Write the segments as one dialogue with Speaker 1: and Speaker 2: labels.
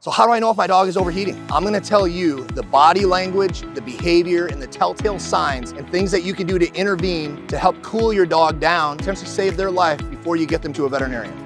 Speaker 1: So how do I know if my dog is overheating? I'm gonna tell you the body language, the behavior, and the telltale signs and things that you can do to intervene to help cool your dog down, potentially save their life before you get them to a veterinarian.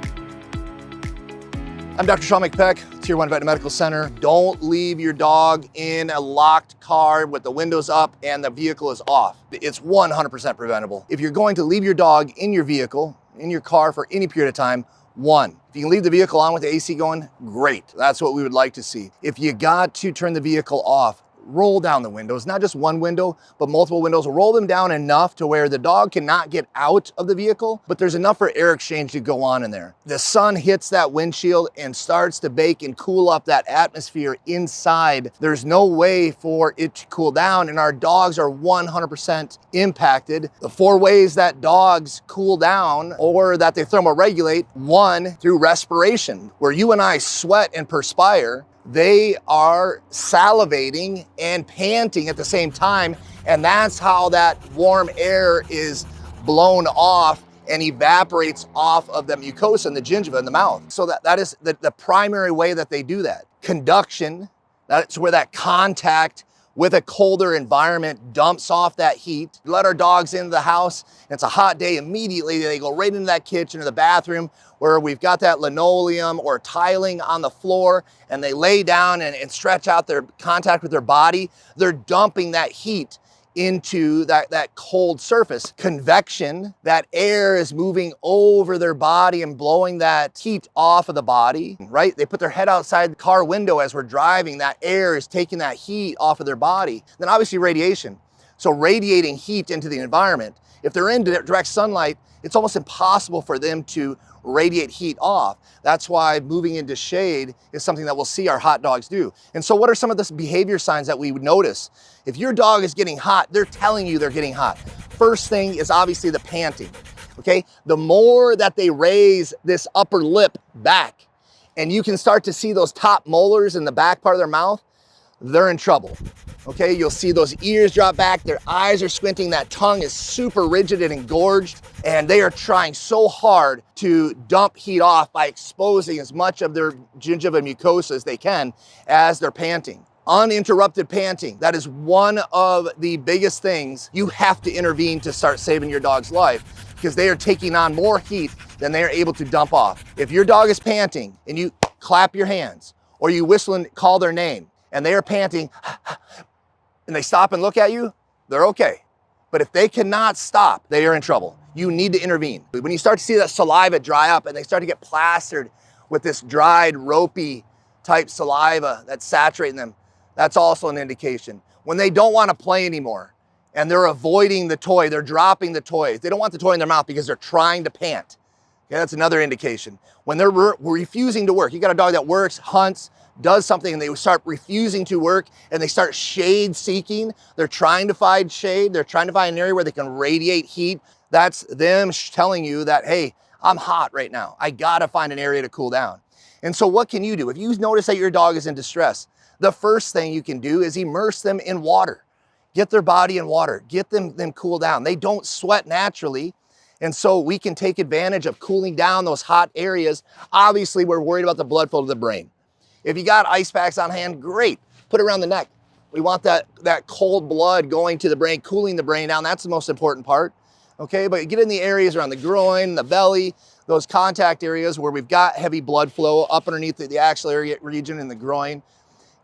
Speaker 1: I'm Dr. McPeck, Tier 1 Veterinary Medical Center. Don't leave your dog in a locked car with the windows up and the vehicle is off. It's 100% preventable. If you're going to leave your dog in your vehicle, in your car for any period of time, if you can leave the vehicle on with the AC going, great. That's what we would like to see. If you got to turn the vehicle off, roll down the windows, not just one window, but multiple windows. Roll them down enough to where the dog cannot get out of the vehicle, but there's enough for air exchange to go on in there. The sun hits that windshield and starts to bake and cool up that atmosphere inside. There's no way for it to cool down, and our dogs are 100% impacted. The 4 ways that dogs cool down or that they thermoregulate: 1, through respiration. Where you and I sweat and perspire, they are salivating and panting at the same time, and that's how that warm air is blown off and evaporates off of the mucosa and the gingiva in the mouth. So that is the primary way that they do that. Conduction, that's where that contact with a colder environment dumps off that heat. Let our dogs into the house, and it's a hot day, immediately they go right into that kitchen or the bathroom where we've got that linoleum or tiling on the floor, and they lay down and stretch out their contact with their body. They're dumping that heat into that cold surface. Convection, that air is moving over their body and blowing that heat off of the body, right? They put their head outside the car window as we're driving. That air is taking that heat off of their body. Then obviously radiation. So radiating heat into the environment. If they're in direct sunlight, it's almost impossible for them to radiate heat off. That's why moving into shade is something that we'll see our hot dogs do. And so what are some of the behavior signs that we would notice? If your dog is getting hot, they're telling you they're getting hot. First thing is obviously the panting, okay? The more that they raise this upper lip back, and you can start to see those top molars in the back part of their mouth, they're in trouble. Okay, you'll see those ears drop back, their eyes are squinting, that tongue is super rigid and engorged, and they are trying so hard to dump heat off by exposing as much of their gingiva and mucosa as they can as they're panting. Uninterrupted panting, that is one of the biggest things. You have to intervene to start saving your dog's life because they are taking on more heat than they are able to dump off. If your dog is panting and you clap your hands or you whistle and call their name and they are panting, and they stop and look at you, they're okay. But if they cannot stop, they are in trouble. You need to intervene. When you start to see that saliva dry up and they start to get plastered with this dried, ropey type saliva that's saturating them, that's also an indication. When they don't want to play anymore and they're avoiding the toy, they're dropping the toys. They don't want the toy in their mouth because they're trying to pant. Okay, that's another indication. When they're refusing to work, you got a dog that works, hunts, does something, and they start refusing to work and they start shade seeking. They're trying to find shade. They're trying to find an area where they can radiate heat. That's them telling you that, hey, I'm hot right now. I gotta find an area to cool down. And so what can you do? If you notice that your dog is in distress, the first thing you can do is immerse them in water. Get their body in water. Get them cool down. They don't sweat naturally. And so we can take advantage of cooling down those hot areas. Obviously, we're worried about the blood flow to the brain. If you got ice packs on hand, great. Put it around the neck. We want that cold blood going to the brain, cooling the brain down. That's the most important part, okay? But get in the areas around the groin, the belly, those contact areas where we've got heavy blood flow up underneath the axillary region in the groin.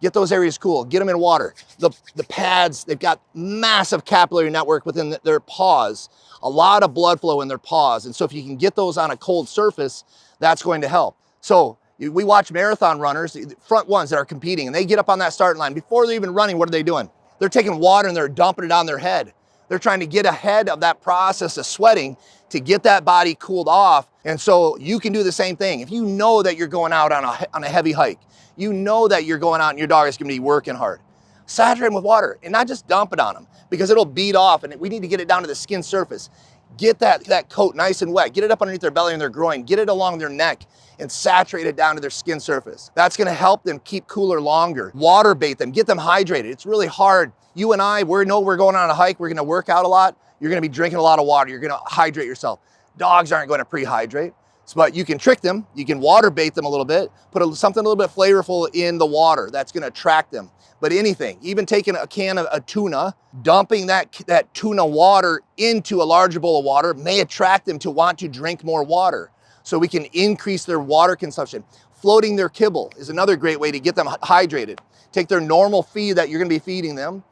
Speaker 1: Get those areas cool, get them in water. The pads, they've got massive capillary network within their paws, a lot of blood flow in their paws. And so if you can get those on a cold surface, that's going to help. So we watch marathon runners, the front ones that are competing, and they get up on that starting line. Before they're even running, what are they doing? They're taking water and they're dumping it on their head. They're trying to get ahead of that process of sweating to get that body cooled off. And so you can do the same thing. If you know that you're going out on a heavy hike, you know that you're going out and your dog is gonna be working hard, saturate them with water and not just dump it on them because it'll bead off, and we need to get it down to the skin surface. Get that coat nice and wet. Get it up underneath their belly and their groin. Get it along their neck and saturate it down to their skin surface. That's gonna help them keep cooler longer. Water bait them, get them hydrated. It's really hard. You and I, we're going on a hike, we're gonna work out a lot. You're gonna be drinking a lot of water. You're gonna hydrate yourself. Dogs aren't gonna pre-hydrate. But you can trick them, you can water bait them a little bit, put something a little bit flavorful in the water that's gonna attract them. But anything, even taking a can of a tuna, dumping that tuna water into a larger bowl of water may attract them to want to drink more water. So we can increase their water consumption. Floating their kibble is another great way to get them hydrated. Take their normal feed that you're gonna be feeding them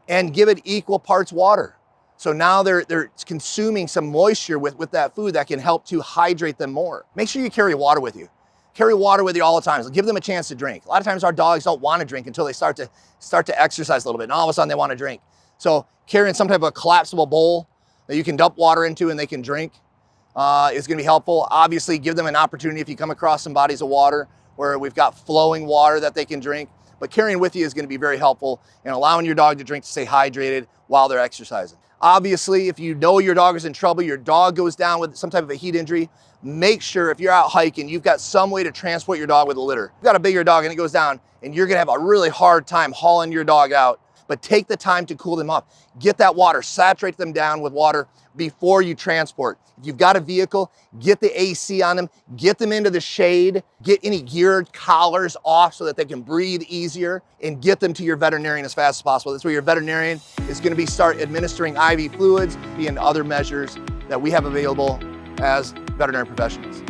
Speaker 1: and give it equal parts water. So now they're consuming some moisture with that food that can help to hydrate them more. Make sure you carry water with you. Carry water with you all the time. So give them a chance to drink. A lot of times our dogs don't want to drink until they start to exercise a little bit, and all of a sudden they want to drink. So carrying some type of a collapsible bowl that you can dump water into and they can drink is going to be helpful. Obviously, give them an opportunity if you come across some bodies of water where we've got flowing water that they can drink. But carrying with you is going to be very helpful in allowing your dog to drink to stay hydrated while they're exercising. Obviously, if you know your dog is in trouble, your dog goes down with some type of a heat injury, make sure if you're out hiking, you've got some way to transport your dog with a litter. You've got a bigger dog and it goes down and you're gonna have a really hard time hauling your dog out, but take the time to cool them off. Get that water, saturate them down with water before you transport. If you've got a vehicle, get the AC on them, get them into the shade, get any geared collars off so that they can breathe easier, and get them to your veterinarian as fast as possible. That's where your veterinarian is gonna start administering IV fluids and other measures that we have available as veterinary professionals.